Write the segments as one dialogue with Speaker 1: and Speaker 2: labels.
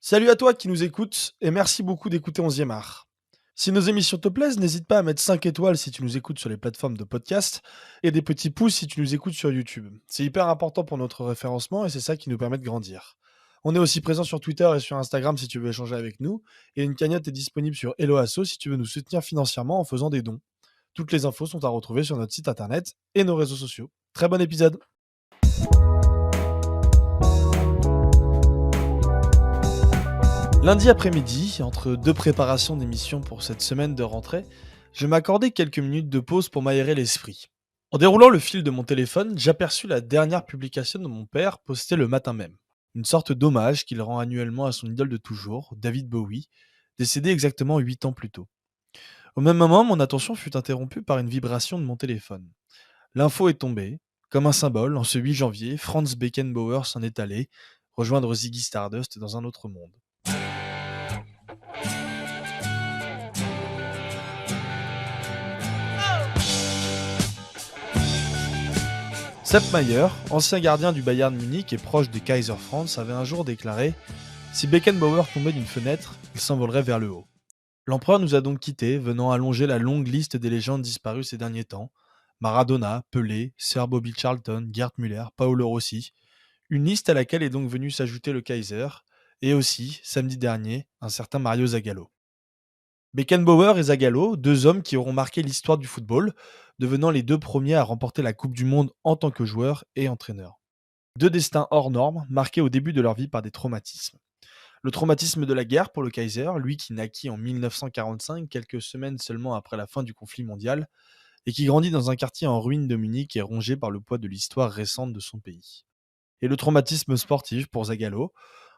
Speaker 1: Salut à toi qui nous écoutes et merci beaucoup d'écouter 11e art. Si nos émissions te plaisent, n'hésite pas à mettre 5 étoiles si tu nous écoutes sur les plateformes de podcast et des petits pouces si tu nous écoutes sur YouTube. C'est hyper important pour notre référencement et c'est ça qui nous permet de grandir. On est aussi présent sur Twitter et sur Instagram si tu veux échanger avec nous et une cagnotte est disponible sur Hello Asso si tu veux nous soutenir financièrement en faisant des dons. Toutes les infos sont à retrouver sur notre site internet et nos réseaux sociaux. Très bon épisode. Lundi après-midi, entre deux préparations d'émissions pour cette semaine de rentrée, je m'accordais quelques minutes de pause pour m'aérer l'esprit. En déroulant le fil de mon téléphone, j'aperçus la dernière publication de mon père postée le matin même. Une sorte d'hommage qu'il rend annuellement à son idole de toujours, David Bowie, décédé exactement 8 ans plus tôt. Au même moment, mon attention fut interrompue par une vibration de mon téléphone. L'info est tombée. Comme un symbole, en ce 8 janvier, Franz Beckenbauer s'en est allé, rejoindre Ziggy Stardust dans un autre monde. Sepp Maier, ancien gardien du Bayern Munich et proche des Kaiser Franz, avait un jour déclaré « Si Beckenbauer tombait d'une fenêtre, il s'envolerait vers le haut ». L'empereur nous a donc quittés, venant allonger la longue liste des légendes disparues ces derniers temps. Maradona, Pelé, Sir Bobby Charlton, Gerd Müller, Paolo Rossi. Une liste à laquelle est donc venu s'ajouter le Kaiser, et aussi, samedi dernier, un certain Mario Zagallo. Beckenbauer et Zagallo, deux hommes qui auront marqué l'histoire du football, devenant les deux premiers à remporter la Coupe du Monde en tant que joueurs et entraîneurs. Deux destins hors normes, marqués au début de leur vie par des traumatismes. Le traumatisme de la guerre pour le Kaiser, lui qui naquit en 1945, quelques semaines seulement après la fin du conflit mondial, et qui grandit dans un quartier en ruine de Munich et rongé par le poids de l'histoire récente de son pays. Et le traumatisme sportif pour Zagallo.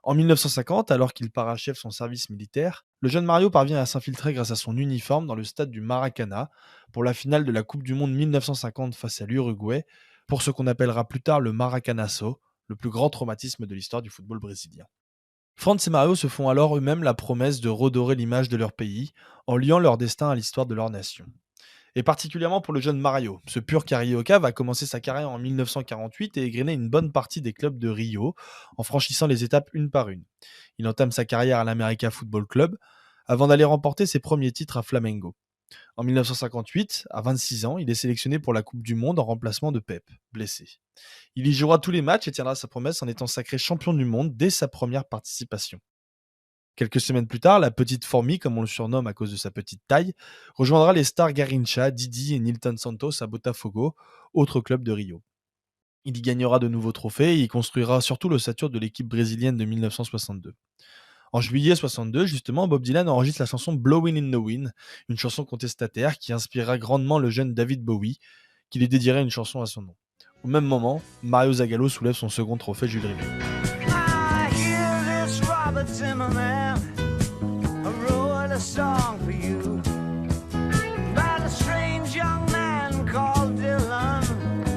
Speaker 1: En 1950, alors qu'il parachève son service militaire, le jeune Mario parvient à s'infiltrer grâce à son uniforme dans le stade du Maracana pour la finale de la Coupe du Monde 1950 face à l'Uruguay, pour ce qu'on appellera plus tard le Maracanazo, le plus grand traumatisme de l'histoire du football brésilien. Franz et Mario se font alors eux-mêmes la promesse de redorer l'image de leur pays en liant leur destin à l'histoire de leur nation. Et particulièrement pour le jeune Mario. Ce pur carioca va commencer sa carrière en 1948 et égrener une bonne partie des clubs de Rio, en franchissant les étapes une par une. Il entame sa carrière à l'América Football Club, avant d'aller remporter ses premiers titres à Flamengo. En 1958, à 26 ans, il est sélectionné pour la Coupe du Monde en remplacement de Pep, blessé. Il y jouera tous les matchs et tiendra sa promesse en étant sacré champion du monde dès sa première participation. Quelques semaines plus tard, la petite fourmi, comme on le surnomme à cause de sa petite taille, rejoindra les stars Garrincha, Didi et Nilton Santos à Botafogo, autre club de Rio. Il y gagnera de nouveaux trophées et y construira surtout l'ossature de l'équipe brésilienne de 1962. En juillet 62, justement, Bob Dylan enregistre la chanson Blowin' in the Wind, une chanson contestataire qui inspirera grandement le jeune David Bowie, qui lui dédierait une chanson à son nom. Au même moment, Mario Zagallo soulève son second trophée Jules Rimet. I hear this Robert Zimmerman, I wrote a song for you, about a strange young man called Dylan,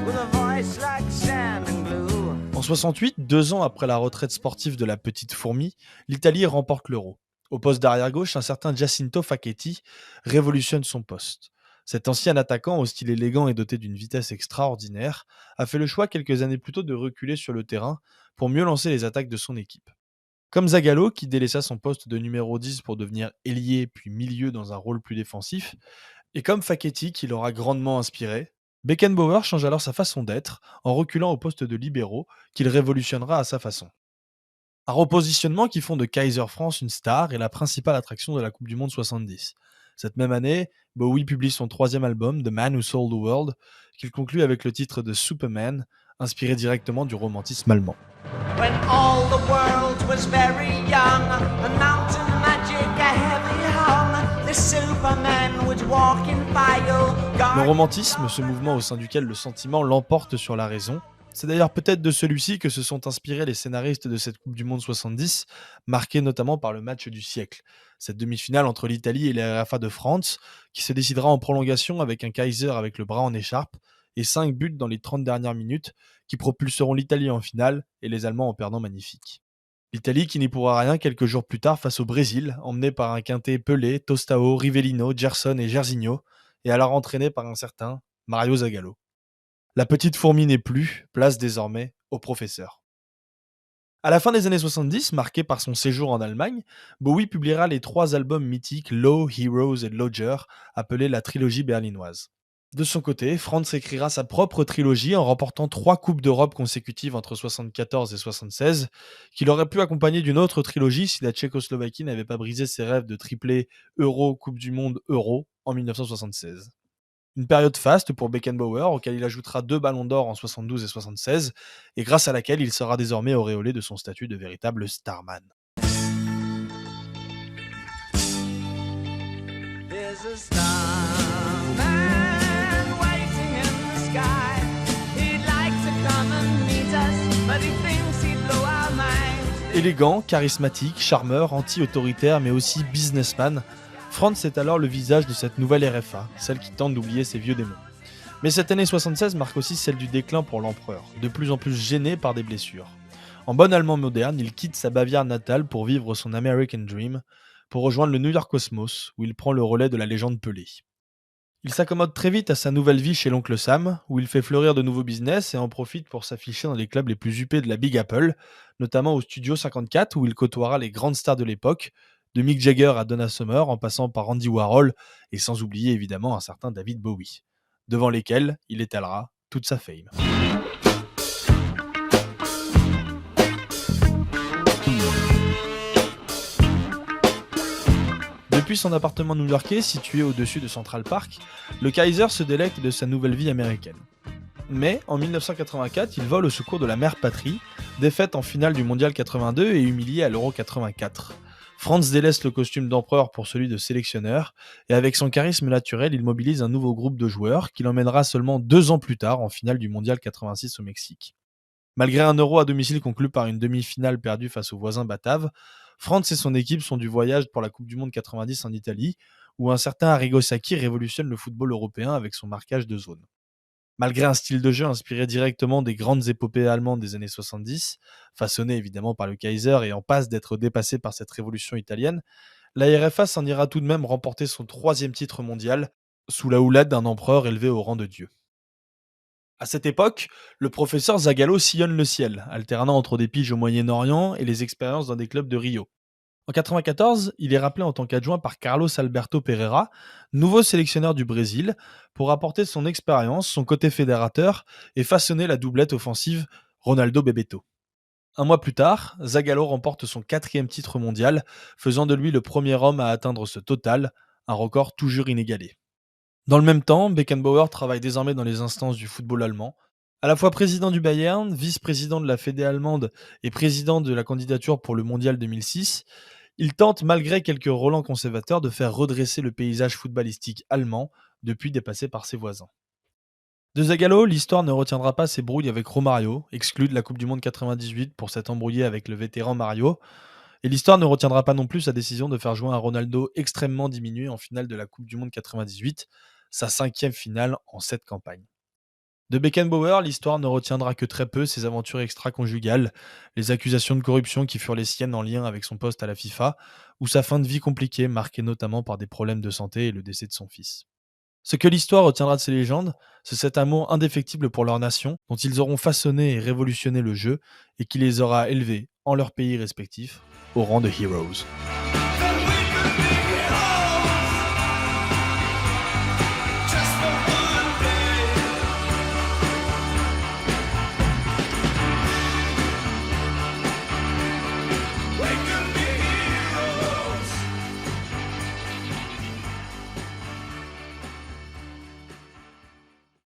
Speaker 1: with a voice like sand and blue. En 68, 2 ans après la retraite sportive de la petite fourmi, l'Italie remporte l'Euro. Au poste d'arrière-gauche, un certain Giacinto Facchetti révolutionne son poste. Cet ancien attaquant, au style élégant et doté d'une vitesse extraordinaire, a fait le choix quelques années plus tôt de reculer sur le terrain pour mieux lancer les attaques de son équipe. Comme Zagallo, qui délaissa son poste de numéro 10 pour devenir ailier puis milieu dans un rôle plus défensif, et comme Facchetti, qui l'aura grandement inspiré, Beckenbauer change alors sa façon d'être en reculant au poste de libéraux, qu'il révolutionnera à sa façon. Un repositionnement qui font de Kaiser France une star et la principale attraction de la Coupe du Monde 70. Cette même année, Bowie publie son troisième album, The Man Who Sold the World, qu'il conclut avec le titre de Superman, inspiré directement du romantisme allemand. When all the world was very young, a mountain magic a heavy hung, the Superman would walk in fire. Le romantisme, ce mouvement au sein duquel le sentiment l'emporte sur la raison, c'est d'ailleurs peut-être de celui-ci que se sont inspirés les scénaristes de cette Coupe du Monde 70, marquée notamment par le match du siècle. Cette demi-finale entre l'Italie et la RFA de France, qui se décidera en prolongation avec un Kaiser avec le bras en écharpe, et 5 buts dans les 30 dernières minutes, qui propulseront l'Italie en finale et les Allemands en perdant magnifique. L'Italie qui n'y pourra rien quelques jours plus tard face au Brésil, emmené par un quintet Pelé, Tostao, Rivellino, Gerson et Jairzinho, et alors entraîné par un certain Mario Zagallo. La petite fourmi n'est plus, place désormais au professeur. À la fin des années 70, marqué par son séjour en Allemagne, Bowie publiera les 3 albums mythiques Low, Heroes et Lodger, appelés la trilogie berlinoise. De son côté, Franz écrira sa propre trilogie en remportant 3 Coupes d'Europe consécutives entre 74 et 76, qu'il aurait pu accompagner d'une autre trilogie si la Tchécoslovaquie n'avait pas brisé ses rêves de triplé Euro, Coupe du Monde, Euro en 1976. Une période faste pour Beckenbauer, auquel il ajoutera 2 ballons d'or en 72 et 76, et grâce à laquelle il sera désormais auréolé de son statut de véritable starman.
Speaker 2: There's a starman waiting in the sky. He'd like to come and meet us, but he thinks he'd blow our minds.
Speaker 1: Élégant, charismatique, charmeur, anti-autoritaire, mais aussi businessman, Franz est alors le visage de cette nouvelle RFA, celle qui tente d'oublier ses vieux démons. Mais cette année 76 marque aussi celle du déclin pour l'empereur, de plus en plus gêné par des blessures. En bon allemand moderne, il quitte sa Bavière natale pour vivre son American Dream, pour rejoindre le New York Cosmos, où il prend le relais de la légende Pelé. Il s'accommode très vite à sa nouvelle vie chez l'oncle Sam, où il fait fleurir de nouveaux business et en profite pour s'afficher dans les clubs les plus huppés de la Big Apple, notamment au Studio 54 où il côtoiera les grandes stars de l'époque, de Mick Jagger à Donna Summer en passant par Andy Warhol et sans oublier évidemment un certain David Bowie, devant lesquels il étalera toute sa fame. Depuis son appartement new-yorkais situé au-dessus de Central Park, le Kaiser se délecte de sa nouvelle vie américaine. Mais en 1984, il vole au secours de la mère patrie, défaite en finale du Mondial 82 et humilié à l'Euro 84. Franz délaisse le costume d'empereur pour celui de sélectionneur, et avec son charisme naturel, il mobilise un nouveau groupe de joueurs qui l'emmènera seulement 2 ans plus tard en finale du Mondial 86 au Mexique. Malgré un Euro à domicile conclu par une demi-finale perdue face aux voisins bataves, Franz et son équipe sont du voyage pour la Coupe du Monde 90 en Italie, où un certain Arrigo Sacchi révolutionne le football européen avec son marquage de zone. Malgré un style de jeu inspiré directement des grandes épopées allemandes des années 70, façonné évidemment par le Kaiser et en passe d'être dépassé par cette révolution italienne, la RFA s'en ira tout de même remporter son 3e titre mondial, sous la houlette d'un empereur élevé au rang de dieu. À cette époque, le professeur Zagallo sillonne le ciel, alternant entre des piges au Moyen-Orient et les expériences dans des clubs de Rio. En 94, il est rappelé en tant qu'adjoint par Carlos Alberto Pereira, nouveau sélectionneur du Brésil, pour apporter son expérience, son côté fédérateur et façonner la doublette offensive Ronaldo-Bebeto. Un mois plus tard, Zagallo remporte son 4e titre mondial, faisant de lui le premier homme à atteindre ce total, un record toujours inégalé. Dans le même temps, Beckenbauer travaille désormais dans les instances du football allemand. À la fois président du Bayern, vice-président de la Fédé allemande et président de la candidature pour le Mondial 2006, il tente, malgré quelques relents conservateurs, de faire redresser le paysage footballistique allemand, depuis dépassé par ses voisins. De Zagallo, l'histoire ne retiendra pas ses brouilles avec Romario, exclu de la Coupe du Monde 98 pour s'être embrouillé avec le vétéran Mario, et l'histoire ne retiendra pas non plus sa décision de faire jouer un Ronaldo extrêmement diminué en finale de la Coupe du Monde 98, sa 5e finale en 7 campagnes. De Beckenbauer, l'histoire ne retiendra que très peu ses aventures extra-conjugales, les accusations de corruption qui furent les siennes en lien avec son poste à la FIFA, ou sa fin de vie compliquée, marquée notamment par des problèmes de santé et le décès de son fils. Ce que l'histoire retiendra de ces légendes, c'est cet amour indéfectible pour leur nation, dont ils auront façonné et révolutionné le jeu, et qui les aura élevés, en leur pays respectif, au rang de heroes.